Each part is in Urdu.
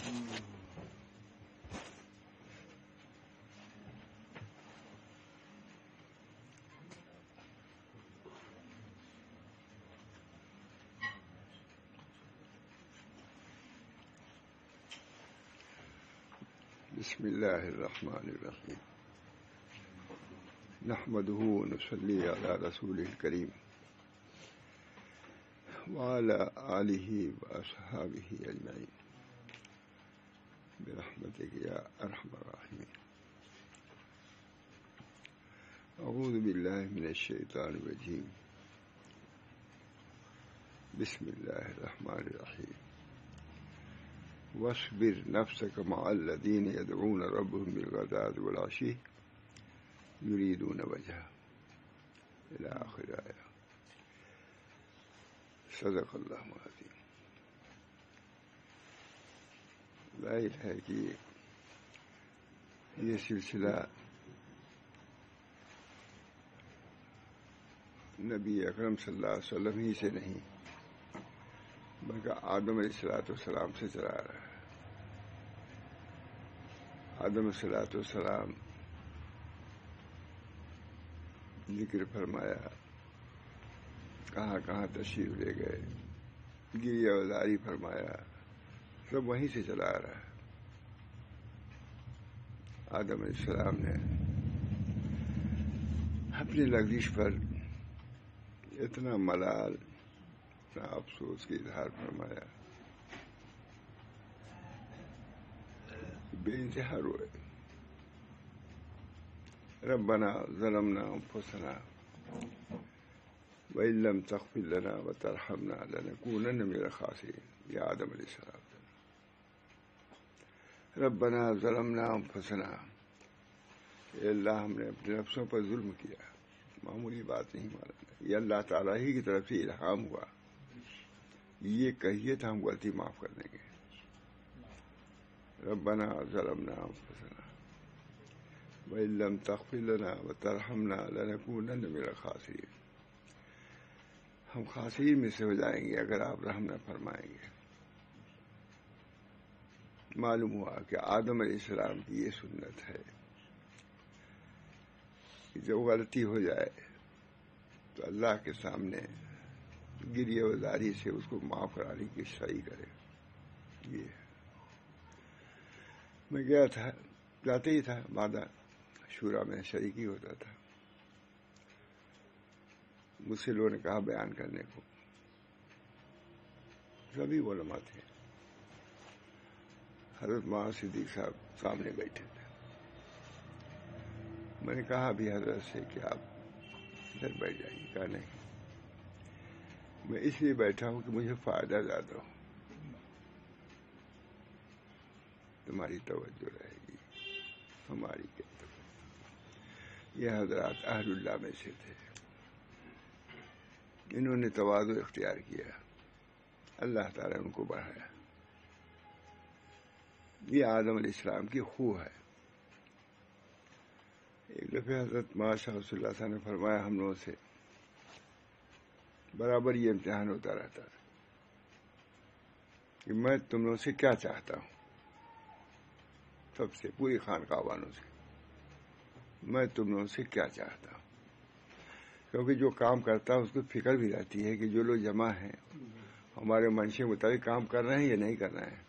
بسم اللہ الرحمن الرحیم نحمدہ ونصلی علی رسولہ الکریم وعلی آلہ واصحابہ اجمعین برحمتک یا ارحم الراحمین. اعوذ باللہ من الشیطان الرجیم. بسم اللہ الرحمن الرحیم. واصبر نفسك مع الذين يدعون ربهم بالغداة والعشي يريدون وجهه إلى آخر آية. صدق اللہ العظیم. ظاہر ہے کہ یہ سلسلہ نبی اکرم صلی اللہ علیہ وسلم ہی سے نہیں بلکہ آدم علیہ السلام سے چلا رہا ہے. آدم علیہ السلام ذکر فرمایا، کہاں کہاں تشریف لے گئے، گریہ وزاری فرمایا، سب وہیں سے چلا رہا ہے. آدم علیہ السلام نے اپنی لغزش پر اتنا ملال، اتنا افسوس کی اظہار فرمایا، بے انتہا روئے. ربنا ظلمنا انفسنا وإن لم تغفر لنا وترحمنا لنكونن من الخاسرين. یا آدم علیہ السلام، ربنا ظلمنا انفسنا، اے اللہ ہم نے اپنے نفسوں پر ظلم کیا. معمولی بات نہیں مانا، یہ اللہ تعالیٰ ہی کی طرف سے الہام ہوا، یہ کہیے تو ہم غلطی معاف کر دیں گے. ربنا ظلمنا انفسنا وإن لم تغفر لنا وترحمنا لنكونن من الخاسرين. ہم خاسرین میں سے ہو جائیں گے اگر آپ رحم نہ فرمائیں گے. معلوم ہوا کہ آدم علیہ السلام کی یہ سنت ہے کہ جب غلطی ہو جائے تو اللہ کے سامنے گریہ وزاری سے اس کو معاف کرانے کی صحیح کرے. یہ میں گیا تھا، جاتے ہی تھا، وعدہ شورا میں شریکی ہوتا تھا. مجھ سے لوگوں نے کہا بیان کرنے کو، سبھی علماء تھے. حضرت مولانا صدیق صاحب سامنے بیٹھے تھے. میں نے کہا ابھی حضرت سے کہ آپ ادھر بیٹھ جائیے. کہا نہیں، میں اس لیے بیٹھا ہوں کہ مجھے فائدہ زیادہ ہو، تمہاری توجہ رہے گی، ہماری کیا توجہ. یہ حضرات اہل اللہ میں سے تھے، انہوں نے تواضع اختیار کیا، اللہ تعالیٰ ان کو بڑھایا. یہ آدم علیہ السلام کی خو ہے. ایک دفعہ حضرت ماشاء اللہ صلی اللہ علیہ وسلم نے فرمایا، ہم لوگوں سے برابر یہ امتحان ہوتا رہتا تھا کہ میں تم لوگوں سے کیا چاہتا ہوں. سب سے، پوری خانقاہ والوں سے، میں تم لوگوں سے کیا چاہتا ہوں. کیونکہ جو کام کرتا ہے اس کو فکر بھی رہتی ہے کہ جو لوگ جمع ہیں ہمارے منشے مطابق کام کر رہے ہیں یا نہیں کر رہے ہیں.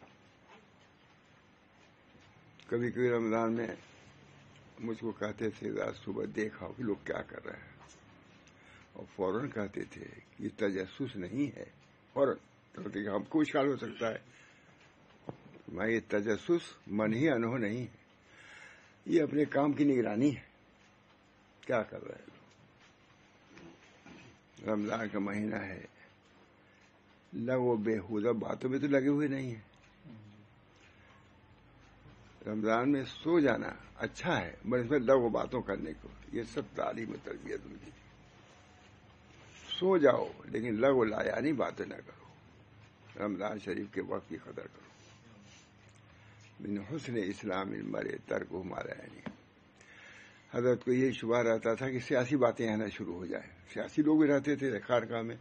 کبھی کبھی رمضان میں مجھ کو کہتے تھے رات صبح دیکھا کہ لوگ کیا کر رہے ہیں، اور فوراً کہتے تھے کہ یہ تجسس نہیں ہے. فوراً کہتے کہ ہم کو اشکال ہو سکتا ہے، میں یہ تجسس منہی انہو نہیں ہے، یہ اپنے کام کی نگرانی ہے. کیا کر رہے ہیں؟ رمضان کا مہینہ ہے، لغو بےہودہ باتوں میں تو لگے ہوئے نہیں ہیں. رمضان میں سو جانا اچھا ہے، مگر اس میں لغو باتوں کرنے کو، یہ سب تعلیم و تربیت ان کی. سو جاؤ لیکن لغو لایانی باتیں نہ کرو. رمضان شریف کے وقت کی قدر کرو. من حسن اسلام المرء ترکہ ما لا یعنیہ. حضرت کو یہ شبہ رہتا تھا کہ سیاسی باتیں آنا شروع ہو جائیں. سیاسی لوگ بھی رہتے تھے خانقاہ میں،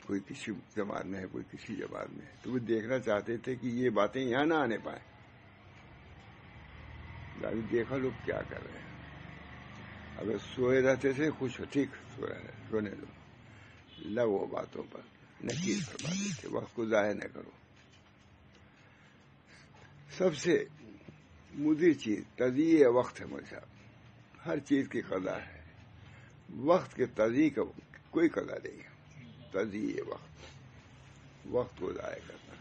کوئی کسی جماعت میں ہے، کوئی کسی جماعت میں ہے، تو وہ دیکھنا چاہتے تھے کہ یہ باتیں یہاں نہ آنے پائیں. دیکھا لوگ کیا کر رہے ہیں. اگر سوئے رہتے تھے خوش ہو، ٹھیک سونے لو، لگو باتوں پر نکیر فرما دیتے، وقت کو ضائع نہ کرو. سب سے مضر چیز تضییع وقت ہے مجھے. ہر چیز کی قضا ہے، وقت کے تضییع کا کوئی قضا نہیں ہے. تضییع وقت کو ضائع کرنا.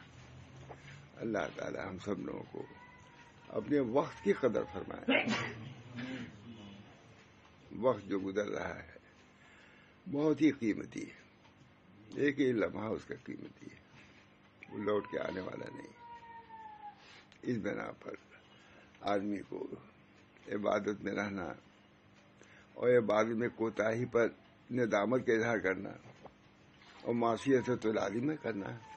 اللہ تعالی ہم سب لوگوں کو اپنے وقت کی قدر فرمائے. وقت جو گزر رہا ہے بہت ہی قیمتی ہے. ایک ہی لمحہ اس کا قیمتی ہے، وہ لوٹ کے آنے والا نہیں. اس بنا پر آدمی کو عبادت میں رہنا اور عبادت میں کوتاہی پر ندامت کا اظہار کرنا اور معصیت تو لازم میں کرنا ہے.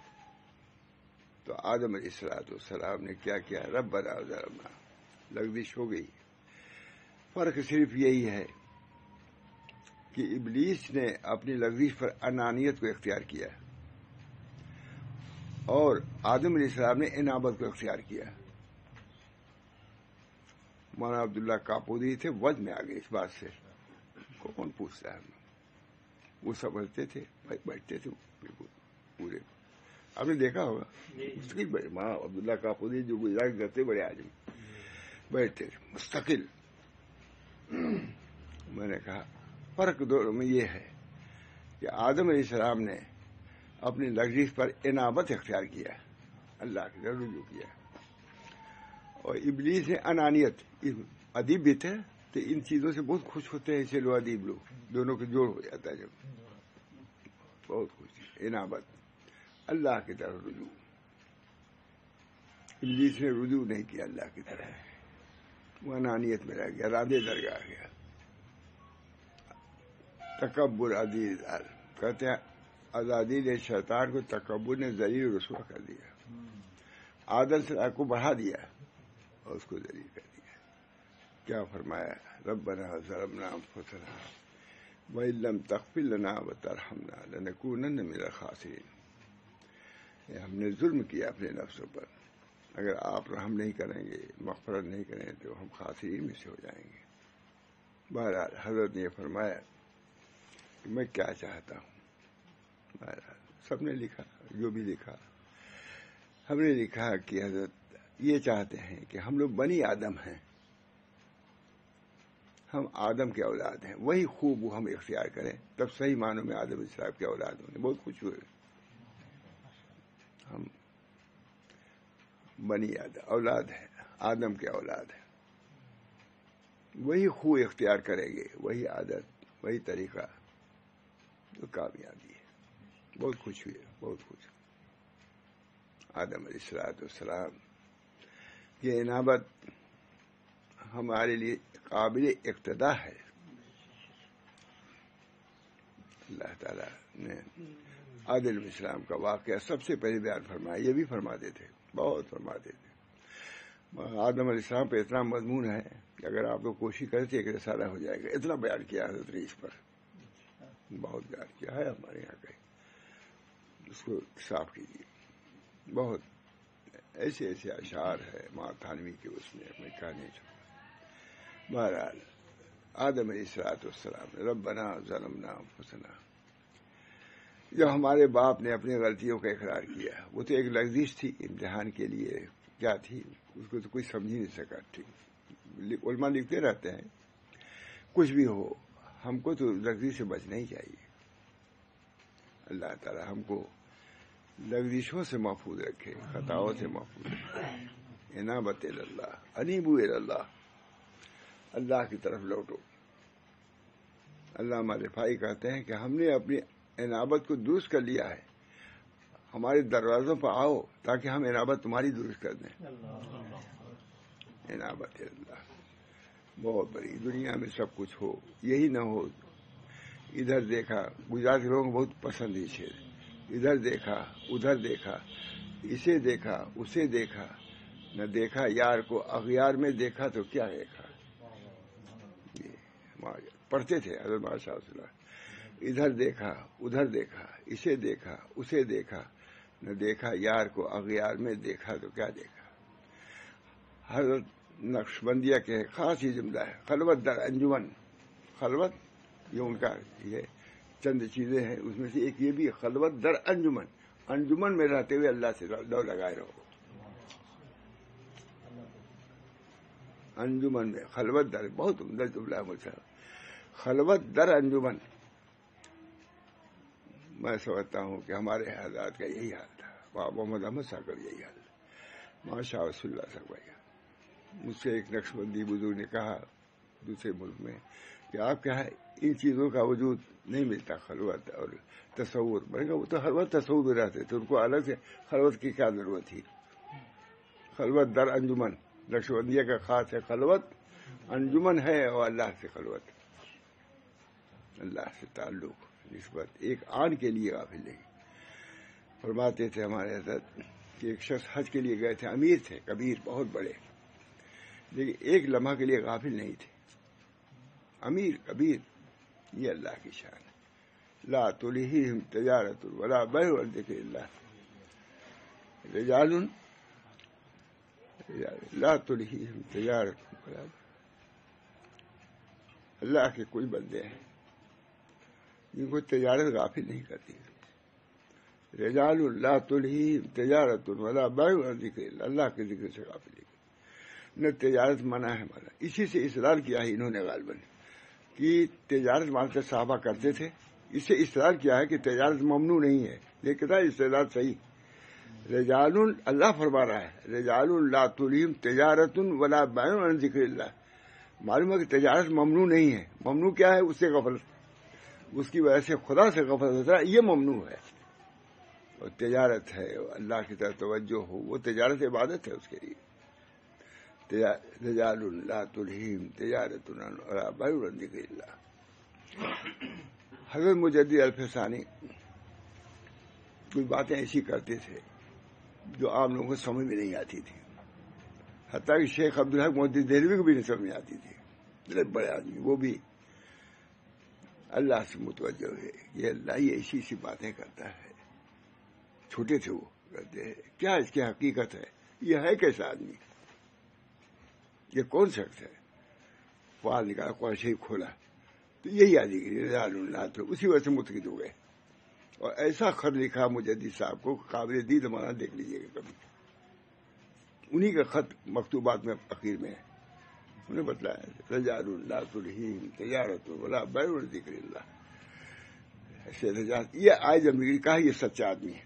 تو آدم علیہ السلام نے کیا کیا؟ ربنا ظلمنا، لغزش ہو گئی. فرق صرف یہی ہے کہ ابلیس نے اپنی لغزش پر انانیت کو اختیار کیا اور آدم علیہ السلام نے انابت کو اختیار کیا. مولانا عبداللہ کاپودی تھے، وجہ میں آ گئے اس بات سے. کون پوچھتا ہے؟ وہ سمجھتے تھے، بیٹھتے تھے بالکل پورے. آپ نے دیکھا ہوگا مستقل مولانا عبداللہ کاپودی جو گجرات کرتے بڑے آدمی بیٹھتے تھے مستقل. میں نے کہا فرق دونوں میں یہ ہے کہ آدم علیہ السلام نے اپنی لغزش پر انابت اختیار کیا، اللہ کی طرف رجوع کیا، اور ابلیس نے انانیت. ادیب بھی تھے تو ان چیزوں سے بہت خوش ہوتے ہیں، چلو ادیب لوگ دونوں کے جوڑ ہو جاتا ہے جب بہت خوش. انابت، اللہ کی طرف رجوع. ابلیس نے رجوع نہیں کیا اللہ کی طرف، وہ انانیت میں رہ گیا، رادے درگاہ گیا. تکبر عزیز کہتے ہیں آزادی نے شیطان کو تکبر نے ذلیل رسوا کر دیا. آدم سے کو بڑھا دیا اور اس کو ذلیل کر دیا. کیا فرمایا؟ ربنا ظلمنا انفسنا وان لم تغفر لنا وترحمنا لنکونن من الخاسرین. ہم نے ظلم کیا اپنے نفسوں پر، اگر آپ رحم نہیں کریں گے، مغفرت نہیں کریں تو ہم خاسرین میں سے ہو جائیں گے. بہرحال حضرت نے یہ فرمایا کہ میں کیا چاہتا ہوں. بہرحال سب نے لکھا، جو بھی لکھا ہم نے لکھا کہ حضرت یہ چاہتے ہیں کہ ہم لوگ بنی آدم ہیں، ہم آدم کے اولاد ہیں، وہی خوب ہم اختیار کریں تب صحیح معنوں میں آدم علیہ السلام کے اولاد ہوں گے. بہت خوش ہوئے. ہم بنی آدم اولاد ہیں، آدم کے اولاد ہیں، وہی خو اختیار کریں گے، وہی عادت، وہی طریقہ تو کامیابی ہے. بہت خوش ہوئے، بہت خوش. آدم علیہ السلام کی انابت ہمارے لیے قابل اقتداء ہے. اللہ تعالیٰ نے آدم علیہ السلام کا واقعہ سب سے پہلے بیان فرمایا. یہ بھی فرماتے تھے، بہت فرماتے تھے. آدم علیہ السلام پہ اتنا مضمون ہے کہ اگر آپ کو کوشش کرتے ایک رسالہ ہو جائے گا. اتنا بیان کیا حضرت نے اس پر، بہت بیان کیا ہے. ہمارے یہاں کا اس کو صاف کیجیے. بہت ایسے ایسے اشعار ہے ماں تھانوی کے، اس میں میں کہنے چھوڑا. بہرحال آدم علیہ السلام ربنا ظلمنا انفسنا، جب ہمارے باپ نے اپنی غلطیوں کا اقرار کیا، وہ تو ایک لغزش تھی امتحان کے لیے. کیا تھی اس کو تو کوئی سمجھ ہی نہیں سکا. علماء لکھتے رہتے ہیں کچھ بھی ہو ہم کو تو لغزش سے بچنا ہی چاہیے. اللہ تعالی ہم کو لغزشوں سے محفوظ رکھے، خطاؤں سے محفوظ رکھے. انابت اللہ، انیبو اللہ، اللہ کی طرف لوٹو. علامہ رفاعی کہتے ہیں کہ ہم نے اپنی انابت کو درست کر لیا ہے، ہمارے دروازوں پر آؤ تاکہ ہم انابت تمہاری درست کر دیں. انابت اللہ بہت بڑی. دنیا میں سب کچھ ہو، یہی نہ ہو. ادھر دیکھا، گجرات کے لوگوں کو بہت پسند ہے شعر. ادھر دیکھا، ادھر دیکھا، اسے دیکھا، اسے دیکھا، نہ دیکھا یار کو اغیار میں دیکھا تو کیا دیکھا. پڑھتے تھے حضرت ماشاء اللہ. ادھر دیکھا ادھر دیکھا، اسے دیکھا اسے دیکھا، نہ دیکھا یار کو اغیار میں، دیکھا تو کیا دیکھا۔ حضرت نقشبندیہ کے خاص ہی جملہ ہے، خلوت در انجمن۔ خلوت یہ ان کا یہ چند چیزیں ہیں، اس میں سے ایک یہ بھی ہے، خلوت در انجمن، انجمن میں رہتے ہوئے اللہ سے لو لگائے رہو۔ انجمن میں خلوت در، بہت عمدہ جملہ ہے مجھ سے، خلوت در انجمن۔ میں سمجھتا ہوں کہ ہمارے حضرات کا یہی حال تھا، بابا محمد احمد صاحب کا یہی حال، ماشاء رسول اللہ صاحب کا۔ مجھ سے ایک نقشبندی بزرگ نے کہا دوسرے ملک میں کہ آپ کیا ہے ان چیزوں کا وجود نہیں ملتا، خلوت اور تصور۔ میں نے کہا وہ تو ہر وقت تصور میں رہتے تھے، ان کو الگ سے خلوت کی کیا ضرورت تھی۔ خلوت در انجمن نقشبندیہ کا خاص ہے، خلوت انجمن ہے اور اللہ سے خلوت، اللہ سے تعلق نسبت، ایک آن کے لیے غافل نہیں۔ فرماتے تھے ہمارے حضرت کہ ایک شخص حج کے لیے گئے تھے، امیر تھے، کبیر، بہت بڑے، لیکن ایک لمحہ کے لیے غافل نہیں تھے، امیر کبیر۔ یہ اللہ کی شان ہے، لا تلہیہم تجارت ولا بیع عن ذکر اللہ، رجال لا تلہیہم تجارت ولا بیع۔ اللہ کے کچھ بندے ہیں جن کو تجارت غافل نہیں کرتی، رجال لا تلہیہم تجارت ولا بیع عن ذکر اللہ، اللہ کے ذکر سے غافل نہیں، نہ تجارت منع ہے منع۔ اسی سے اصرار کیا ہے انہوں نے غالباً کہ تجارت مانتے صحابہ کرتے تھے، اس سے اصرار کیا ہے کہ تجارت ممنوع نہیں ہے، لیکن اصرار صحیح۔ رجال اللہ فرما رہا ہے، رجال لا تلہیہم تجارت ولا بیع عن ذکر اللہ، معلوم ہے کہ تجارت ممنوع نہیں ہے۔ ممنوع کیا ہے؟ اس سے غفلت، اس کی وجہ سے خدا سے غفلت ہوتا ہے، یہ ممنوع ہے۔ اور تجارت ہے اللہ کی طرف توجہ ہو، وہ تجارت عبادت ہے اس کے لیے۔ رجال لا تلہیہم تجارت ولا بیع عن ذکر اللہ۔ حضرت مجدد الفسانی کچھ باتیں ایسی کرتے تھے جو عام لوگوں کو سمجھ میں نہیں آتی تھی، حتیٰ کہ شیخ عبدالحق محدث دہلوی کو بھی نہیں سمجھ میں آتی تھی، بڑے آدمی، وہ بھی اللہ سے متوجہ ہے، یہ اللہ یہ ایسی ایسی باتیں کرتا ہے۔ چھوٹے تھے وہ، کہتے ہیں کیا اس کی حقیقت ہے، یہ ہے کیسا آدمی، یہ کون شخص ہے؟ فعال نکالا، قرآن شریف کھولا تو یہی آدمی رجال اللہ، تو اسی وجہ سے متقد ہو گئے۔ اور ایسا خط لکھا مجدد صاحب کو، قابل دید مانا، دیکھ لیجیے گا کبھی، انہی کا خط مکتوبات میں اخیر میں ہے، انہیں بتلایا رجال لا تلہیہم تجارت ولا بیع عن ذکر اللہ۔ ایسے رجال، یہ آئے جب نکلی کہا یہ سچا آدمی ہے،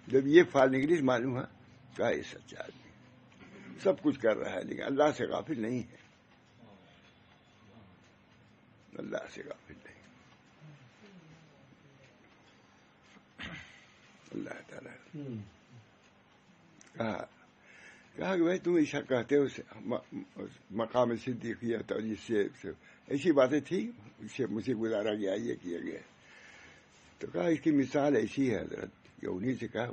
جب یہ فعال نکلی معلوم ہے کہا یہ سچا آدمی ہے، سب کچھ کر رہا ہے لیکن اللہ سے غافل نہیں ہے، اللہ سے غافل نہیں۔ اللہ تعالیٰ کہا کہ بھائی تم ایسا کہتے ہو، مقام صدیقیہ تو جس سے ایسی باتیں تھی، اس سے مجھے گزارا گیا، یہ کیا گیا، تو کہا اس کی مثال ایسی ہے حضرت، کہ انہیں سے کہا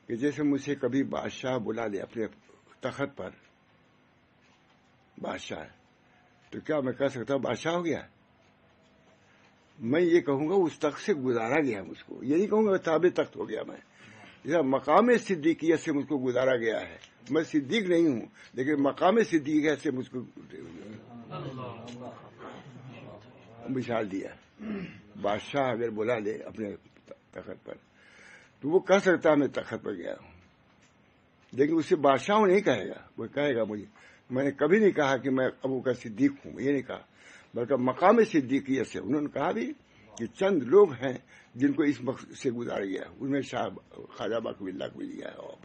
کہ جیسے مجھ سے کبھی بادشاہ بلا لے اپنے تخت پر، بادشاہ، تو کیا میں کہہ سکتا ہوں بادشاہ ہو گیا؟ میں یہ کہوں گا اس تخت سے گزارا گیا مجھ کو، یہ نہیں کہوں گا تابع تخت ہو گیا میں، مقام صدیقیت سے مجھ کو گزارا گیا ہے۔ میں صدیق نہیں ہوں لیکن مقام صدیقیت سے مجھ کو مثال دیا۔ بادشاہ اگر بلا لے اپنے تخت پر تو وہ کہہ سکتا ہے میں تخت پر گیا ہوں، لیکن اسے بادشاہ نہیں کہے گا، وہ کہے گا مجھے، میں نے کبھی نہیں کہا کہ میں ابو کا صدیق ہوں، یہ نہیں کہا، بلکہ مقام صدیقیت سے انہوں نے کہا بھی کہ چند لوگ ہیں جن کو اس مقصد سے گزارا گیا ہے، ان میں شاہ خواجہ باقی اللہ کو بھی لیا ہے، اور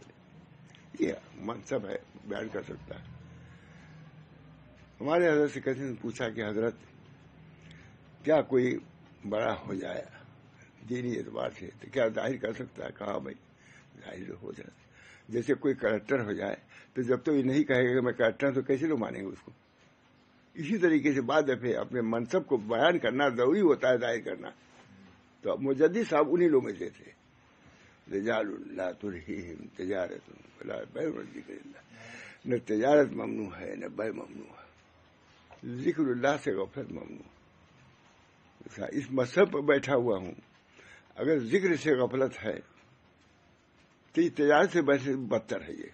یہ منصب ہے، بیان کر سکتا ہے۔ ہمارے حضرت سے کسی نے پوچھا کہ حضرت کیا کوئی بڑا ہو جائے دینی اعتبار سے تو کیا ظاہر کر سکتا ہے؟ کہا بھائی ظاہر ہو جائے، جیسے کوئی کریکٹر ہو جائے تو جب تو یہ نہیں کہے گا کہ میں کریکٹر تو کیسے لوگ مانیں گے اس کو؟ اسی طریقے سے بعد دفعہ اپنے منصب کو بیان کرنا ضروری ہوتا ہے، ظاہر کرنا۔ تو مجدد صاحب انہی لوگوں میں سے تھے، رجال لا تلہیہم تجارت ولا بیع عن ذکر اللہ، نہ تجارت ممنوع ہے نہ بیع ممنوع ہے، ذکر اللہ سے غفلت ممنوع، اس مذہب پر بیٹھا ہوا ہوں، اگر ذکر سے غفلت ہے تو یہ تجارت سے بدتر ہے۔ یہ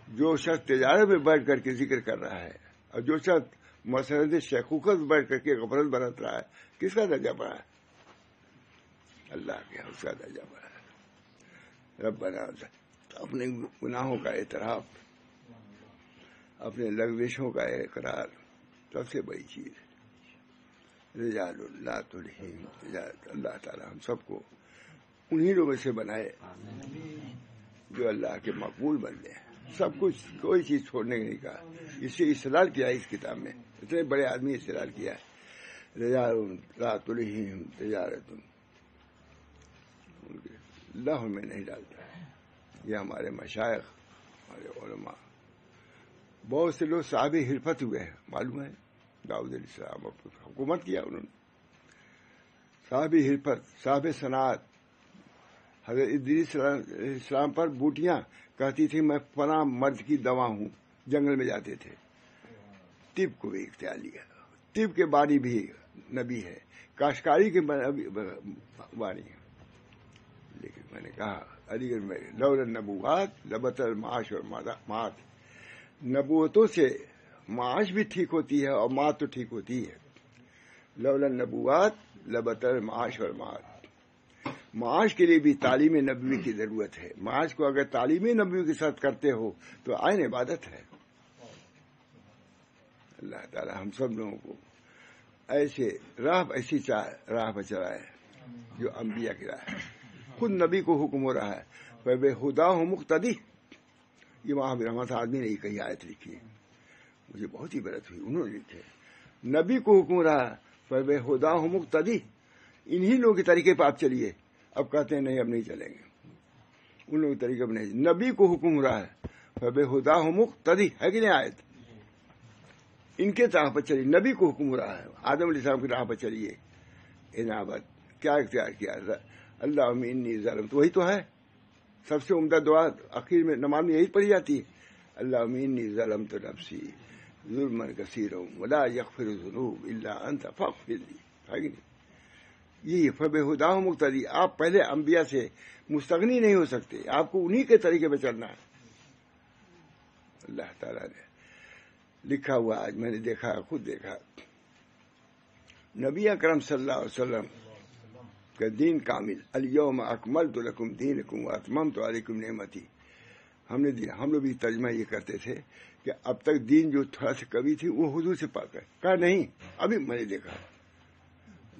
جو شخص تجارت میں بیٹھ کر کے ذکر کر رہا ہے اور جو شخص مسند شیخوخت بیٹھ کر کے غفلت برت رہا ہے، کس کا درجہ بڑا ہے؟ اللہ کے اس کا درجہ بڑا ہے۔ ربنا اپنے گناہوں کا اعتراف، اپنے لغزشوں کا اقرار سب سے بڑی چیز ہے۔ رجال اللہ تلہیہم تجارت، اللہ تعالی ہم سب کو انہی لوگوں سے بنائے جو اللہ کے مقبول بندے ہیں۔ سب کچھ، کوئی چیز چھوڑنے نہیں کہا، اس سے استدلال کیا ہے اس کتاب میں، اتنے بڑے آدمی استدلال کیا ہے۔ رجال لا تلہیہم تجارت، اللہ میں نہیں ڈالتا ہے۔ یہ ہمارے مشائخ، ہمارے علماء، بہت سے لوگ صاحب حرفت ہوئے ہیں، معلوم ہے داؤد علیہ السلام حکومت کیا انہوں نے، صاحب حرفت، صاحب صنعت۔ حضرت ادریس علیہ السلام پر بوٹیاں کہتی تھی میں فلاں مرض کی دوا ہوں، جنگل میں جاتے تھے۔ طب کو بھی اختیار لیا، طب کے باری بھی نبی ہے، کاشتکاری کے باری ہے۔ لیکن میں نے کہا علی گڑھ میں لولا النبوات لبطل المعاش والمات، نبوتوں سے معاش بھی ٹھیک ہوتی ہے اور مات تو ٹھیک ہوتی ہے۔ لولا النبوات لبطل المعاش والمات، معاش کے لیے بھی تعلیم نبوی کی ضرورت ہے۔ معاش کو اگر تعلیم نبوی کے ساتھ کرتے ہو تو عین عبادت ہے۔ اللہ تعالی ہم سب لوگوں کو ایسی راہ پر چلائے جو انبیاء کی راہ ہے۔ خود نبی کو حکم ہو رہا ہے فَبِهُدَاهُ مُقْتَدِي، یہ وہاں بھی رحمت آدمی نے کئی آیت لکھی ہے، مجھے بہت ہی برکت ہوئی، انہوں نے لکھے نبی کو حکم ہو رہا ہے فَبِهُدَاهُ مُقْتَدِي، انہی لوگوں کے طریقے پہ آپ چلیے۔ اب کہتے ہیں نہیں اب نہیں چلیں گے، ان لوگوں کے طریقے پہ نہیں، نبی کو حکم ہو رہا ہے فَبِهُدَاهُ مُقْتَدِي، ہے کہ نہیں آیت؟ ان کے راہ پر چلیے، نبی کو حکم ہو رہا ہے آدم علیہ السلام کی راہ پر چلیے۔ انابت کیا اختیار کیا؟ اللہم انی ظلمت، وہی تو ہے سب سے عمدہ دعا، آخر میں نماز میں یہی پڑھی جاتی ہے، اللہم انی ظلمت نفسی ظلما کثیرا ولا یغفر الذنوب الا انت فاغفر لی، ہے کہ نہیں؟ یہ فبہداہ مقتدی، آپ پہلے انبیاء سے مستغنی نہیں ہو سکتے، آپ کو انہی کے طریقے پہ چلنا ہے۔ اللہ تعالیٰ نے لکھا ہوا، آج میں نے دیکھا، خود دیکھا، نبی اکرم صلی اللہ علیہ وسلم کا دین کامل، الیوم اکملت لکم دینکم واتممت علیکم نعمتی، ہم لوگ بھی ترجمہ یہ کرتے تھے کہ اب تک دین جو تھوڑا سا کمی تھی وہ حضور سے پاک ہے، کہا نہیں، ابھی میں نے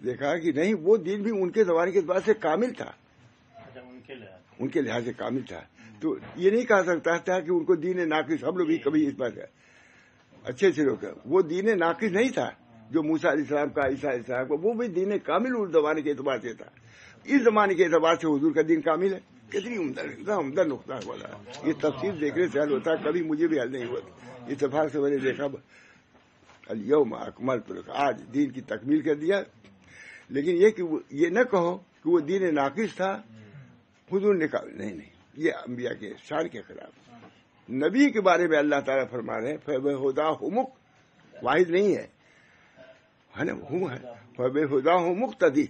دیکھا کہ نہیں، وہ دین بھی ان کے زمانے کے اعتبار سے کامل تھا، ان کے لحاظ سے کامل تھا۔ تو یہ نہیں کہا سکتا تھا کہ ان کو دین ناقص، ہم لوگ بھی کبھی اس بات ہے اچھے سے لوگ، وہ دین ناقص نہیں تھا جو موسیٰ علیہ السلام کا، عیسیٰ علیہ السلام کا، وہ بھی دین کامل اس زمانے کے اعتبار سے تھا۔ اس زمانے کے اعتبار سے حضور کا دین کامل ہے، کتنی عمدہ نقطہ بولا۔ یہ تفصیل دیکھنے سے حل ہوتا ہے، کبھی مجھے بھی حل نہیں ہوا، اتفاق سے میں نے دیکھا الیوم اکملت لکم، آج دین کی تکمیل کر دیا۔ لیکن یہ نہ کہو کہ وہ دین ناقص تھا، حضور نے کہا نہیں، یہ انبیاء کے شان کے خلاف۔ نبی کے بارے میں اللہ تعالیٰ فرما رہے ہیں فَبِهُدَاهُ مُقْتَدِي، واحد نہیں ہے نا، ہم ہے فَبِهُدَاهُ مُقْتَدِي،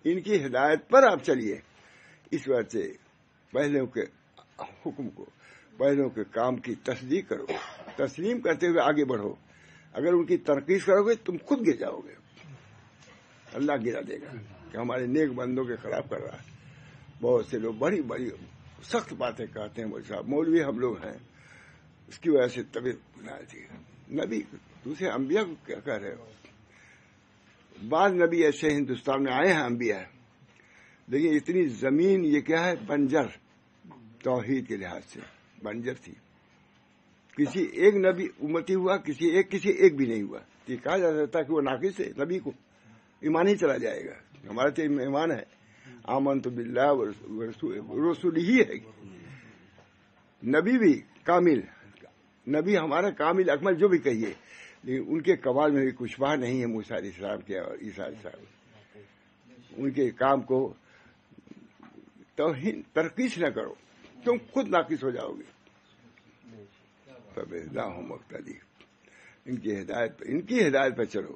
ان کی ہدایت پر آپ چلیے۔ اس وجہ سے پہلوں کے حکم کو، پہلوں کے کام کی تصدیق کرو، تسلیم کرتے ہوئے آگے بڑھو۔ اگر ان کی تنقید کرو گے تم خود گر جاؤ گے، اللہ گرا دے گا کہ ہمارے نیک بندوں کے خلاف کر رہا ہے۔ بہت سے لوگ بڑی بڑی سخت باتیں کہتے ہیں، مولوی صاحب، مولوی ہم لوگ ہیں، اس کی وجہ سے طبیعت بنا دی ہے۔ نبی دوسرے انبیاء کو کیا کہہ رہے ہو؟ بعض نبی ایسے ہندوستان میں آئے ہیں انبیاء، لیکن اتنی زمین یہ کیا ہے، بنجر، توحید کے لحاظ سے بنجر تھی۔ کسی ایک نبی امتی ہوا، کسی ایک بھی نہیں ہوا، یہ کہا جا سکتا کہ وہ ناقص ہے، نبی کو ایمان ہی چلا جائے گا۔ ہمارا تو ایمان ہے، آمنت باللہ رسول ہی ہے، نبی بھی کامل، نبی ہمارا کامل اکمل جو بھی کہیے، لیکن ان کے کمال میں بھی کچھ بات نہیں ہے موسیٰ علیہ السلام کے اور عیسیٰ علیہ السلام۔ ان کے کام کو توہین ترقیص نہ کرو، تم خود ناقص ہو جاؤ گے۔ فَبِهُدَاهُ مُقْتَدِي، ان کی ہدایت پر چلو،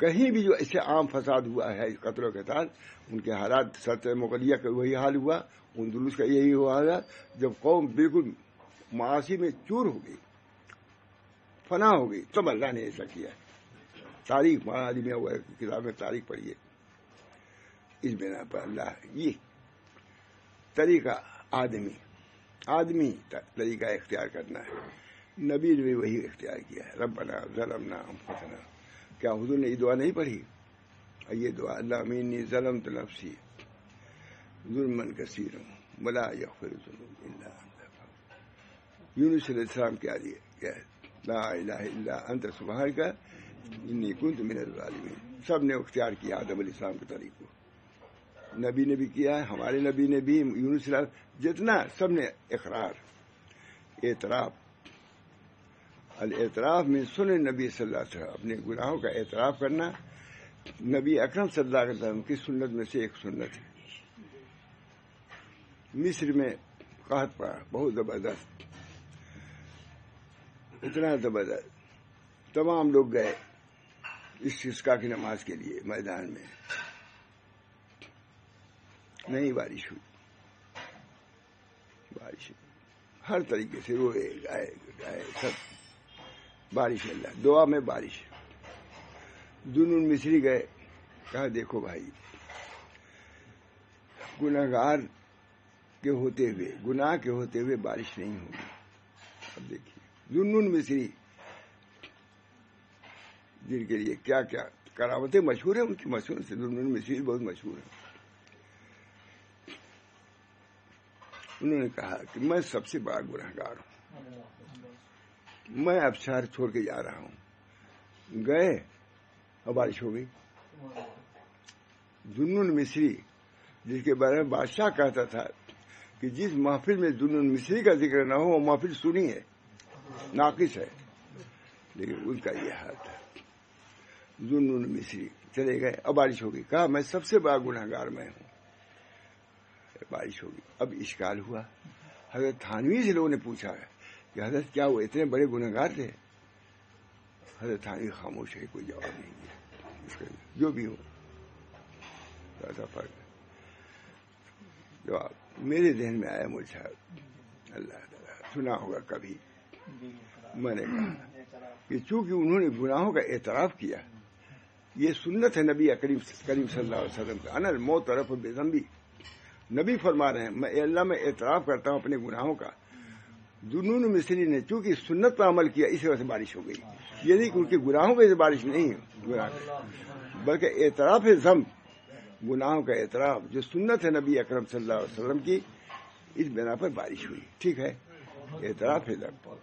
کہیں بھی جو ایسے عام فساد ہوا ہے قتل و قتال، ان کے حالات سلطنت مغلیہ کا وہی حال ہوا، اندلس کا یہی ہوا ہے، جب قوم بالکل معاصی میں چور ہو گئی، فنا ہو گئی، تب اللہ نے ایسا کیا. تاریخ آدمی ہوا کتاب میں تاریخ پڑھیے. اس بنا پر اللہ یہ طریقہ آدمی طریقہ اختیار کرنا ہے. نبی نے بھی وہی اختیار کیا ہے. ربنا ظلمنا انفسنا. کیا حضور نے یہ دعا نہیں پڑھی؟ یہ دعا اللہم انی ظلمت نفسی ظلما کثیرا ولا یغفر الذنوب الا انت. یونس علیہ السلام کیا لیے کیا لا الہ الا انت سبحانک انی کنت من الظالمین. سب نے اختیار کیا آدم علیہ السلام کے طریق کو. نبی نے بھی کیا ہے، ہمارے نبی نے بھی، یونس علیہ السلام، جتنا سب نے اقرار، اعتراف. الاعتراف من سنن نبی صلی اللہ علیہ وسلم. اپنے گناہوں کا اعتراف کرنا نبی اکرم صلی اللہ علیہ وسلم کی سنت میں سے ایک سنت ہے. مصر میں قحط پڑا بہت زبردست، اتنا زبردست. تمام لوگ گئے استسقاء کی نماز کے لیے میدان میں. نہیں بارش ہوئی. ہر طریقے سے روئے گائے سب. بارش اللہ دعا میں بارش. دونوں مصری گئے، کہا دیکھو بھائی، گناہگار کے ہوتے ہوئے، گناہ کے ہوتے ہوئے بارش نہیں ہوگی. اب دیکھیے دونوں مصری جن کے لیے کیا کیا کرامتیں مشہور ہیں، ان کی مشہور سے دونوں مصری بہت مشہور ہیں. انہوں نے کہا کہ میں سب سے بڑا گنہگار ہوں، میں اب شہر چھوڑ کے جا رہا ہوں. گئے اور بارش ہو گئی. ذوالنون مصری جس کے بارے میں بادشاہ کہتا تھا کہ جس محفل میں ذوالنون مصری کا ذکر نہ ہو وہ محفل سنی ہے، ناقص ہے. لیکن ان کا یہ حال تھا. ذوالنون مصری چلے گئے، اب بارش ہو گئی. کہا میں سب سے بڑا گنہگار میں ہوں. بارش ہوگی. اب اشکال ہوا. حضرت تھانوی سے لوگوں نے پوچھا کہ حضرت کیا وہ اتنے بڑے گنہگار تھے؟ حضرت تھانوی خاموش ہے، کوئی جواب نہیں دیا. اس کا جو بھی ہو ایسا فرق ہے. جواب میرے ذہن میں آیا، مجھے اللہ تعالیٰ سنا ہوگا کبھی، میں نے کہا کہ چونکہ انہوں نے گناہوں کا اعتراف کیا، یہ سنت ہے نبی کریم صلی اللہ علیہ وسلم کا. انا المعترف بذنبی. نبی فرما رہے ہیں میں اللہ میں اعتراف کرتا ہوں اپنے گناہوں کا. ذوالنون مصری نے چونکہ سنت پر عمل کیا، اس وجہ سے بارش ہو گئی. یہ نہیں کہ ان کے گناہوں کی بارش نہیں ہے، بلکہ اعتراف ہے ذنب، گناہوں کا اعتراف جو سنت ہے نبی اکرم صلی اللہ علیہ وسلم کی، اس بنا پر بارش ہوئی. ٹھیک ہے، اعتراف ہے ذنب.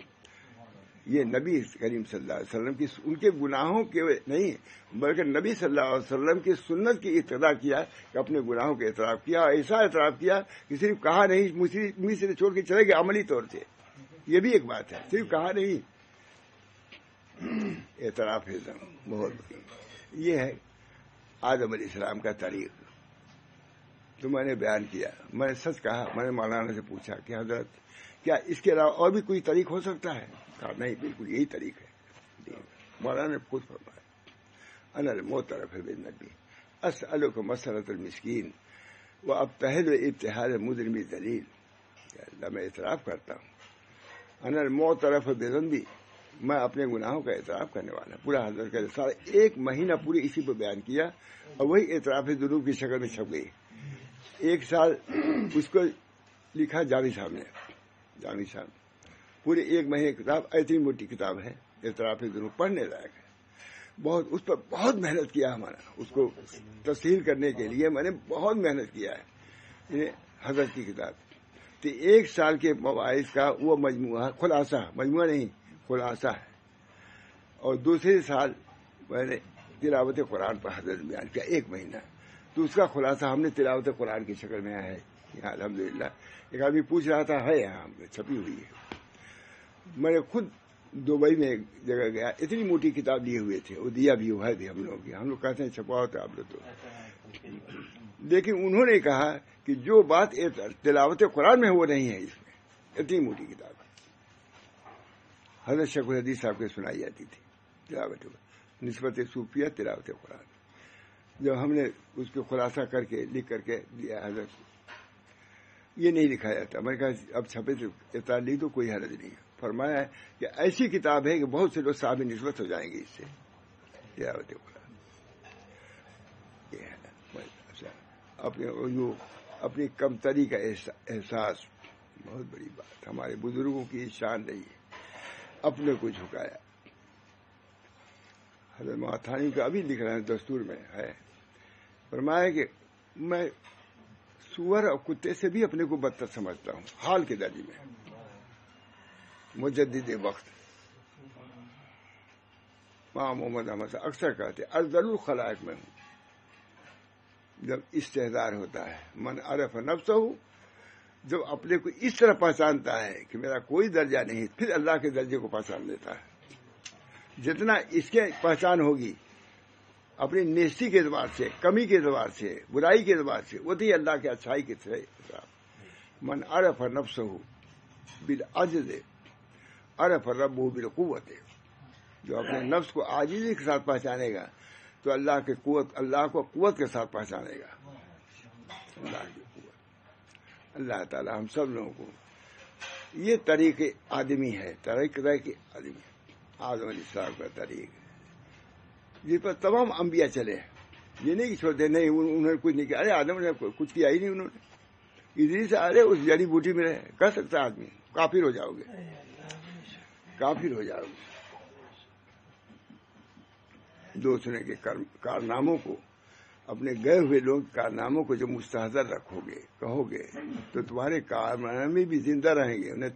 یہ نبی کریم صلی اللہ علیہ وسلم کی ان کے گناہوں کے نہیں، بلکہ نبی صلی اللہ علیہ وسلم کی سنت کی ابتدا کیا کہ اپنے گناہوں کا اعتراف کیا. ایسا اعتراف کیا کہ صرف کہا نہیں، مصر چھوڑ کے چلے گئے عملی طور سے. یہ بھی ایک بات ہے، صرف کہا نہیں، اعتراف ہے ذنب بہت. یہ ہے آدم علیہ السلام کا طریق. تو میں نے بیان کیا. میں نے سچ کہا. میں نے مولانا سے پوچھا کہ حضرت کیا اس کے علاوہ اور بھی کوئی طریق ہو سکتا ہے؟ کہا نہیں، بالکل یہی طریق ہے. مولانا نے خود فرمایا انا المعترف بالنبی اسألک مسألۃ المسکین وابتہل ابتہال المجرم ذلیل. اللہ میں اعتراف کرتا ہوں. انا المعترف بذنبی، میں اپنے گناہوں کا اعتراف کرنے والا. پورا حضرت کا سارا ایک مہینہ پورے اسی پہ بیان کیا، اور وہی اعتراف ذنوب کی شکل میں چھپ گئی. ایک سال اس کو لکھا جاوی صاحب نے. جاوی صاحب پورے ایک مہینے کتاب، اتنی موٹی کتاب ہے اعتراف ذنوب، پڑھنے لائق ہے. بہت اس پر بہت محنت کیا ہمارا، اس کو تصحیح کرنے کے لیے میں نے بہت محنت کیا ہے. حضرت کی کتاب تو ایک سال کے مواعظ کا وہ مجموعہ، خلاصہ، مجموعہ نہیں خلاصہ ہے. اور دوسرے سال میں نے تلاوت قرآن پر حضرت بیان کیا ایک مہینہ. تو اس کا خلاصہ ہم نے تلاوت قرآن کی شکل میں ہے یہاں الحمدللہ. ایک آدمی پوچھ رہا تھا ہے یہاں چھپی ہوئی ہے. میں نے خود دبئی میں ایک جگہ گیا، اتنی موٹی کتاب لیے ہوئے تھے، وہ دیا بھی ہوا ہے ہم لوگ کی. ہم لوگ کہتے ہیں چھپاؤ تو آپ لوگ تو. لیکن انہوں نے کہا کہ جو بات تلاوت قرآن میں ہے وہ نہیں ہے اس میں. اتنی موٹی کتاب حضرت شیخ الحدیث صاحب کو سنائی جاتی تھی تلاوت. نسبت صوفیہ تلاوت قرآن. جب ہم نے اس کو خلاصہ کر کے لکھ کر کے دیا حضرت کو، یہ نہیں لکھا جاتا. میں نے کہا اب چھپے سے اطلاع لی تو کوئی حرج نہیں. فرمایا ہے کہ ایسی کتاب ہے کہ بہت سے لوگ صاحب نسبت ہو جائیں گے اس سے. تلاوت قرآن یہ ہے اپنی کمتری کا احساس، بہت بڑی بات. ہمارے بزرگوں کی شان رہی ہے، اپنے کو جھکایا. حضرت ماتھانی کا ابھی لکھ رہے ہیں دستور میں ہے، فرمایا کہ میں سور اور کتے سے بھی اپنے کو بدتر سمجھتا ہوں حال کے درجے میں. مجدد وقت ماں محمد احمد سے اکثر کہتے افضل الخلائق میں ہوں. جب استحضار ہوتا ہے من عرف نفسہ، جب اپنے کو اس طرح پہچانتا ہے کہ میرا کوئی درجہ نہیں، پھر اللہ کے درجے کو پہچان لیتا ہے. جتنا اس کے پہچان ہوگی اپنی نیستی کے اعتبار سے، کمی کے اعتبار سے، برائی کے اعتبار سے، وہ تھی اللہ کے اچھائی کے طرح. من عرف نفسہ بالعجز عرف ربہ بالقوت. جو اپنے نفس کو عاجزی کے ساتھ پہچانے گا تو اللہ کو قوت کے ساتھ پہچانے گا. اللہ کی قوت. اللہ تعالی ہم سب لوگوں کو یہ طریق آدمی ہے، طریق آدمی، آدم علیہ السلام کا طریق جس پر تمام انبیاء چلے. یہ نہیں کہ چھوڑتے نہیں انہوں نے کچھ نہیں کیا. ارے آدم نے کچھ کیا ہی نہیں، انہوں نے ادھر سے ارے اس جڑی بوٹی میں رہے. کر سکتا آدمی، کافر ہو جاؤ گے، کافر ہو جاؤ گے. دوسرے کے کارناموں کو، اپنے گئے ہوئے لوگ کارناموں کو جب مستحضر رکھو گے، کہو گے، تو تمہارے کارنامے بھی زندہ رہیں گے. نہیں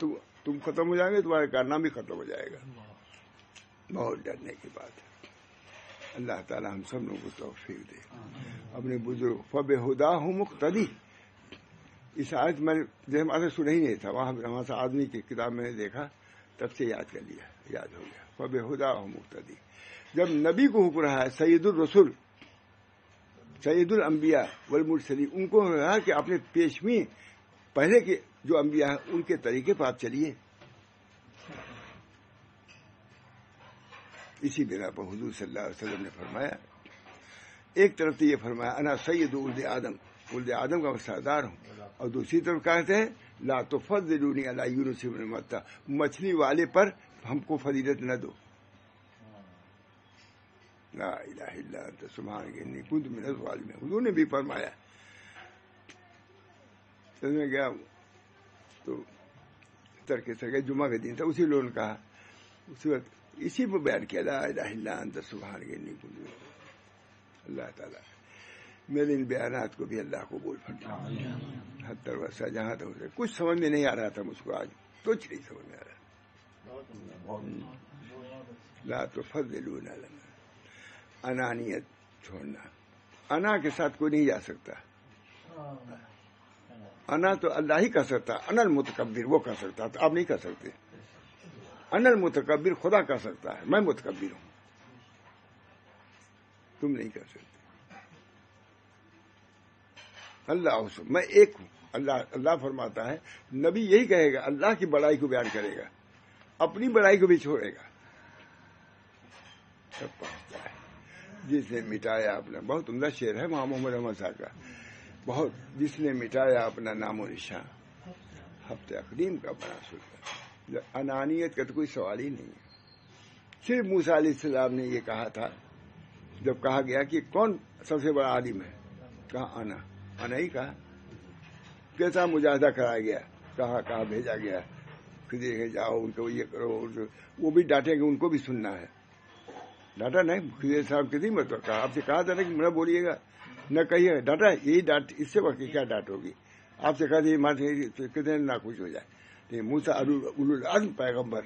تم ختم ہو جائیں گے، تمہارے کارنامہ بھی ختم ہو جائے گا. بہت ڈرنے کی بات ہے. اللہ تعالی ہم سب لوگوں کو توفیق دے. اپنے بزرگ فبہداہ مقتدی. اس آیت میں جیسے سنا ہی نہیں تھا، وہاں سے آدمی کی کتاب میں نے دیکھا، تب سے یاد کر لیا، یاد ہو گیا. فبہداہ مقتدی. جب نبی کو حکم رہا ہے سید الرسول، سید الانبیاء والمرسلین، ان کو رہا کہ اپنے پیشمی پہلے کے جو انبیاء ہیں ان کے طریقے پر آپ چلیے. اسی بنا پر حضور صلی اللہ علیہ وسلم نے فرمایا، ایک طرف تو یہ فرمایا انا سید ولد آدم، ولد آدم کا میں سردار ہوں، اور دوسری طرف کہتے ہیں لا تفضلونی علی یونس بن متی، مچھلی والے پر ہم کو فضیلت نہ دو. لا الہ الا انت سبحانک انی کنت من الظالمین. حضور نے بھی فرمایا. تو میں گیا تو ترک سکے جمعہ کے دن تھا، اسی لوگوں نے کہا، اسی وقت اسی پہ بیان کیا لا الہ الا انت سبحانک انی کنت من الظالمین. اللہ تعالیٰ میرے ان بیانات کو بھی اللہ قبول فرمائے. حتی الوسع جہاں تک کچھ سمجھ میں نہیں آ رہا تھا مجھ کو، آج کچھ نہیں سمجھ میں آ رہا. لا تفضلون علی انانیت چھوڑنا. انا کے ساتھ کوئی نہیں جا سکتا. انا تو اللہ ہی کر سکتا. انا المتکبر وہ کر سکتا، تو آپ نہیں کر سکتے. انا المتکبر خدا کر سکتا ہے، میں متکبر ہوں، تم نہیں کر سکتے. اللہ میں ایک ہوں. اللہ فرماتا ہے نبی یہی کہے گا، اللہ کی بڑائی کو بیان کرے گا، اپنی بڑائی کو بھی چھوڑے گا. سب پہنچتا ہے جس نے مٹایا اپنا. بہت عمدہ شعر ہے وہاں محمد احمد صاحب کا، بہت. جس نے مٹایا اپنا نام و نشان، ہفتے اقدیم کا بنا سلطان. انانیت کا تو کوئی سوال ہی نہیں ہے. صرف موسیٰ علیہ السلام نے یہ کہا تھا جب کہا گیا کہ کون سب سے بڑا عالم ہے، کہا انا ہی کہا. کیسا مجاہدہ کرایا گیا، کہاں بھیجا گیا، خضر جاؤ ان کو یہ کرو، وہ بھی ڈانٹیں گے، ان کو بھی سننا ہے. ڈاٹا نہیں. خضر صاحب کسی مطلب کہا، آپ سے کہا تھا نا کہ نہ بولیے گا، نہ کہیے. ڈاٹا یہی ڈانٹ، اس سے وقت کیا ڈانٹ ہوگی. آپ سے کہا تھا کتنے ناخوش ہو جائے. لیکن موسیٰ اولوالعزم پیغمبر،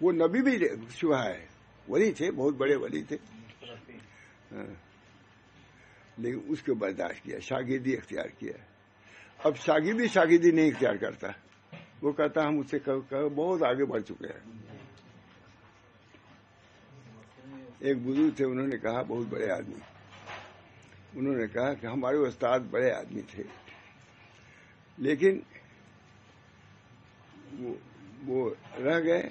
وہ نبی بھی شبہ ہے، ولی تھے، بہت بڑے ولی تھے، لیکن اس کو برداشت کیا، شاگردی اختیار کیا. اب شاگردی نہیں اختیار کرتا، وہ کہتا ہم اس سے بہت آگے بڑھ چکے ہیں. ایک بزرگ تھے، انہوں نے کہا، بہت بڑے آدمی، انہوں نے کہا کہ ہمارے استاد بڑے آدمی تھے، لیکن وہ رہ گئے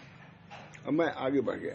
اور میں آگے بڑھ گیا.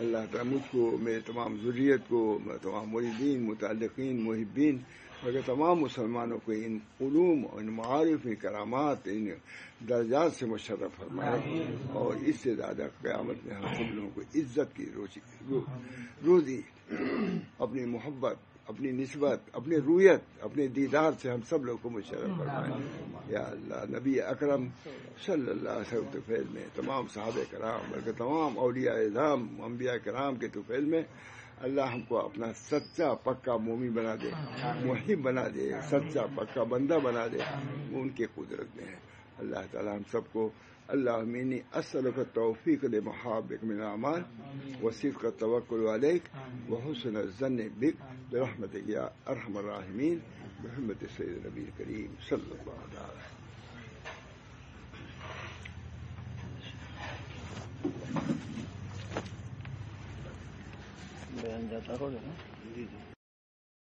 اللہ تعالیٰ مجھ کو، میرے تمام ذریت کو، تمام مریدین، متعلقین، محبین بلکہ تمام مسلمانوں کو ان علوم، ان معارف، ان کرامات، ان درجات سے مشرف فرمائے، اور اس سے زیادہ قیامت میں ہم سب لوگوں کو عزت کی روزی، اپنی محبت، اپنی نسبت، اپنی رویت، اپنے دیدار سے ہم سب لوگوں کو مشرف فرمائے یا اللہ۔ نبی اکرم صلی اللہ علیہ وسلم کے طفیل میں، تمام صحابہ کرام بلکہ تمام اولیاء اعظام، انبیاء کرام کے طفیل میں اللہ ہم کو اپنا سچا پکا مومن بنا دے، محب بنا دے، سچا پکا بندہ بنا دے، وہ ان کے قدرت میں ہے۔ اللہ تعالی ہم سب کو اللہم انی اسألک التوفیق لمحابک من الاعمال وصدق التوکل علیک وحسن الظن بک برحمتک یا ارحم الراحمین بحرمت سید نبی کریم صلی اللہ علیہ وسلم۔ بیان جاتا ہوگا نا؟